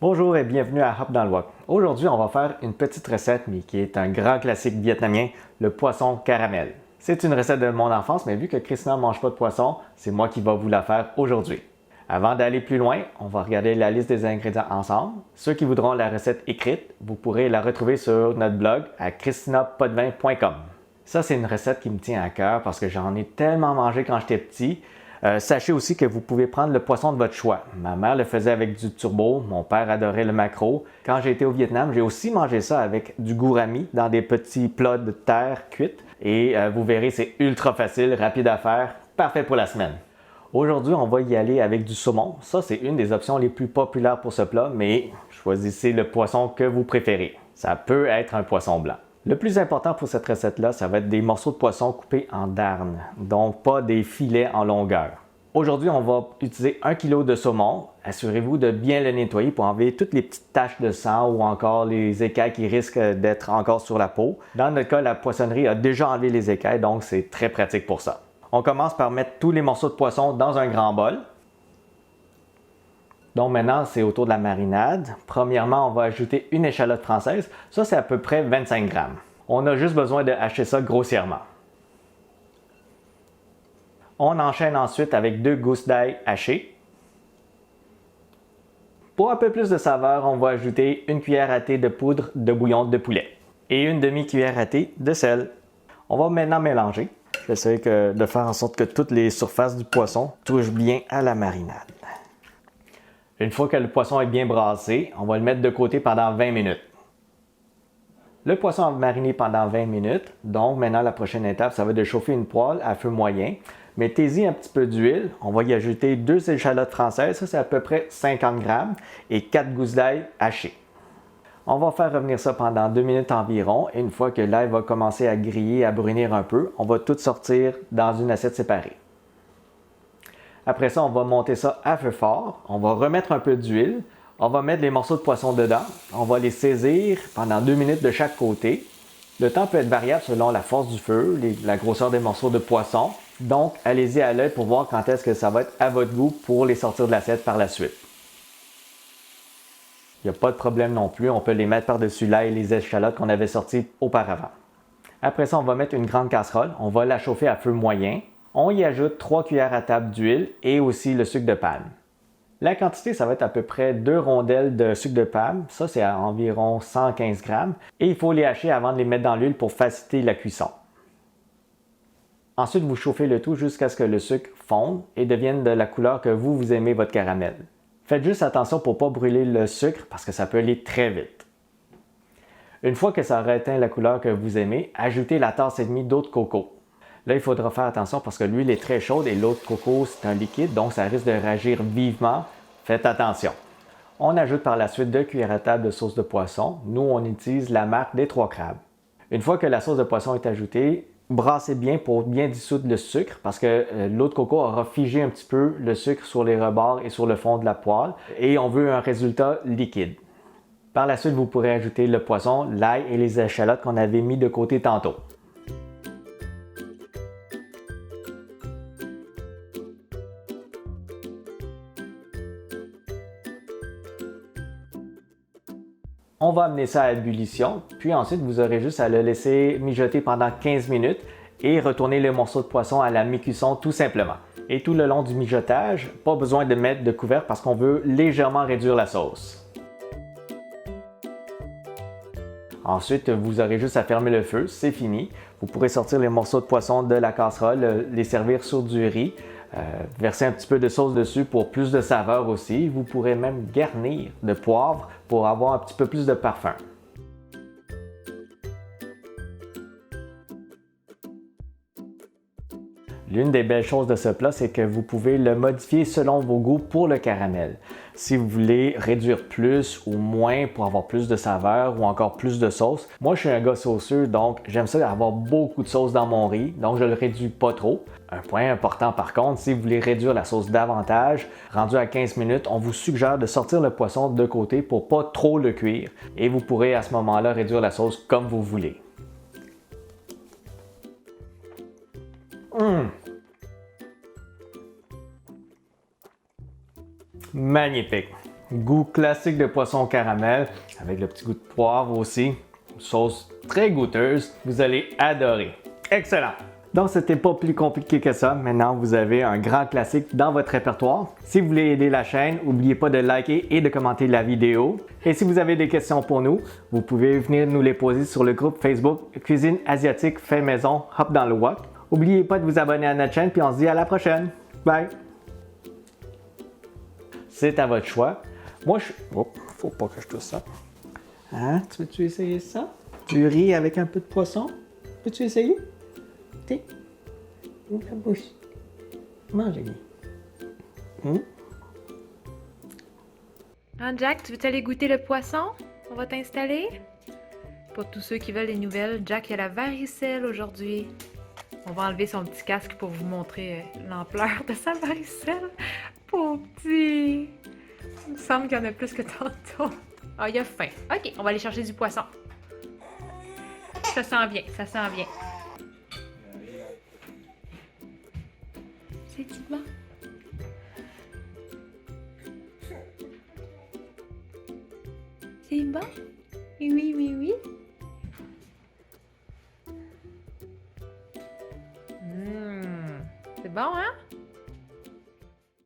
Bonjour et bienvenue à Hop dans le Wok. Aujourd'hui, on va faire une petite recette, mais qui est un grand classique vietnamien, le poisson caramel. C'est une recette de mon enfance, mais vu que Christina ne mange pas de poisson, c'est moi qui va vous la faire aujourd'hui. Avant d'aller plus loin, on va regarder la liste des ingrédients ensemble. Ceux qui voudront la recette écrite, vous pourrez la retrouver sur notre blog à christinapotvin.com. Ça, c'est une recette qui me tient à cœur parce que j'en ai tellement mangé quand j'étais petit. Sachez aussi que vous pouvez prendre le poisson de votre choix. Ma mère le faisait avec du turbo, mon père adorait le maquereau. Quand j'ai été au Vietnam, j'ai aussi mangé ça avec du gourami dans des petits plats de terre cuite. Et vous verrez, c'est ultra facile, rapide à faire, parfait pour la semaine. Aujourd'hui, on va y aller avec du saumon. Ça, c'est une des options les plus populaires pour ce plat, mais choisissez le poisson que vous préférez. Ça peut être un poisson blanc. Le plus important pour cette recette-là, ça va être des morceaux de poisson coupés en darnes, donc pas des filets en longueur. Aujourd'hui, on va utiliser 1 kg de saumon. Assurez-vous de bien le nettoyer pour enlever toutes les petites taches de sang ou encore les écailles qui risquent d'être encore sur la peau. Dans notre cas, la poissonnerie a déjà enlevé les écailles, donc c'est très pratique pour ça. On commence par mettre tous les morceaux de poisson dans un grand bol. Donc maintenant, c'est autour de la marinade. Premièrement, on va ajouter une échalote française. Ça, c'est à peu près 25 grammes. On a juste besoin de hacher ça grossièrement. On enchaîne ensuite avec 2 gousses d'ail hachées. Pour un peu plus de saveur, on va ajouter une cuillère à thé de poudre de bouillon de poulet et une demi-cuillère à thé de sel. On va maintenant mélanger. J'essaie de faire en sorte que toutes les surfaces du poisson touchent bien à la marinade. Une fois que le poisson est bien brassé, on va le mettre de côté pendant 20 minutes. Le poisson a mariné pendant 20 minutes, donc maintenant la prochaine étape, ça va être de chauffer une poêle à feu moyen. Mettez-y un petit peu d'huile, on va y ajouter 2 échalotes françaises, ça c'est à peu près 50 grammes, et 4 gousses d'ail hachées. On va faire revenir ça pendant 2 minutes environ, et une fois que l'ail va commencer à griller, à brunir un peu, on va tout sortir dans une assiette séparée. Après ça, on va monter ça à feu fort. On va remettre un peu d'huile. On va mettre les morceaux de poisson dedans. On va les saisir pendant 2 minutes de chaque côté. Le temps peut être variable selon la force du feu, la grosseur des morceaux de poisson. Donc, allez-y à l'œil pour voir quand est-ce que ça va être à votre goût pour les sortir de l'assiette par la suite. Il n'y a pas de problème non plus. On peut les mettre par-dessus l'ail et les échalotes qu'on avait sorties auparavant. Après ça, on va mettre une grande casserole. On va la chauffer à feu moyen. On y ajoute 3 cuillères à table d'huile et aussi le sucre de palme. La quantité, ça va être à peu près 2 rondelles de sucre de palme. Ça, c'est à environ 115 grammes. Et il faut les hacher avant de les mettre dans l'huile pour faciliter la cuisson. Ensuite, vous chauffez le tout jusqu'à ce que le sucre fonde et devienne de la couleur que vous aimez votre caramel. Faites juste attention pour ne pas brûler le sucre parce que ça peut aller très vite. Une fois que ça aura atteint la couleur que vous aimez, ajoutez la tasse et demie d'eau de coco. Là, il faudra faire attention parce que l'huile est très chaude et l'eau de coco, c'est un liquide, donc ça risque de réagir vivement. Faites attention. On ajoute par la suite 2 cuillères à table de sauce de poisson. Nous, on utilise la marque des 3 crabes. Une fois que la sauce de poisson est ajoutée, brassez bien pour bien dissoudre le sucre parce que l'eau de coco aura figé un petit peu le sucre sur les rebords et sur le fond de la poêle et on veut un résultat liquide. Par la suite, vous pourrez ajouter le poisson, l'ail et les échalotes qu'on avait mis de côté tantôt. On va amener ça à ébullition, puis ensuite vous aurez juste à le laisser mijoter pendant 15 minutes et retourner les morceaux de poisson à la mi-cuisson tout simplement. Et tout le long du mijotage, pas besoin de mettre de couvercle parce qu'on veut légèrement réduire la sauce. Ensuite, vous aurez juste à fermer le feu, c'est fini. Vous pourrez sortir les morceaux de poisson de la casserole, les servir sur du riz, verser un petit peu de sauce dessus pour plus de saveur aussi. Vous pourrez même garnir de poivre pour avoir un petit peu plus de parfum. L'une des belles choses de ce plat, c'est que vous pouvez le modifier selon vos goûts pour le caramel. Si vous voulez réduire plus ou moins pour avoir plus de saveur ou encore plus de sauce, moi je suis un gars sauceux, donc j'aime ça avoir beaucoup de sauce dans mon riz, donc je le réduis pas trop. Un point important par contre, si vous voulez réduire la sauce davantage, rendu à 15 minutes, on vous suggère de sortir le poisson de côté pour pas trop le cuire et vous pourrez à ce moment-là réduire la sauce comme vous voulez. Magnifique! Goût classique de poisson au caramel, avec le petit goût de poivre aussi. Une sauce très goûteuse. Vous allez adorer. Excellent! Donc, c'était pas plus compliqué que ça. Maintenant, vous avez un grand classique dans votre répertoire. Si vous voulez aider la chaîne, n'oubliez pas de liker et de commenter la vidéo. Et si vous avez des questions pour nous, vous pouvez venir nous les poser sur le groupe Facebook Cuisine asiatique fait maison Hop dans le wok. N'oubliez pas de vous abonner à notre chaîne, puis on se dit à la prochaine. Bye! C'est à votre choix. Moi, faut pas que je touche ça. Hein? Tu veux-tu essayer ça? Du riz avec un peu de poisson? Peux-tu essayer? Ouvre la bouche. Mange, Hein, Jack, tu veux aller goûter le poisson? On va t'installer? Pour tous ceux qui veulent des nouvelles, Jack a la varicelle aujourd'hui. On va enlever son petit casque pour vous montrer l'ampleur de sa varicelle. Pauvre petit! Il me semble qu'il y en a plus que tantôt. Ah, il a faim. Ok, on va aller chercher du poisson. Ça sent bien, ça sent bien. C'est bon? C'est bon? Oui, oui, oui. C'est bon, hein?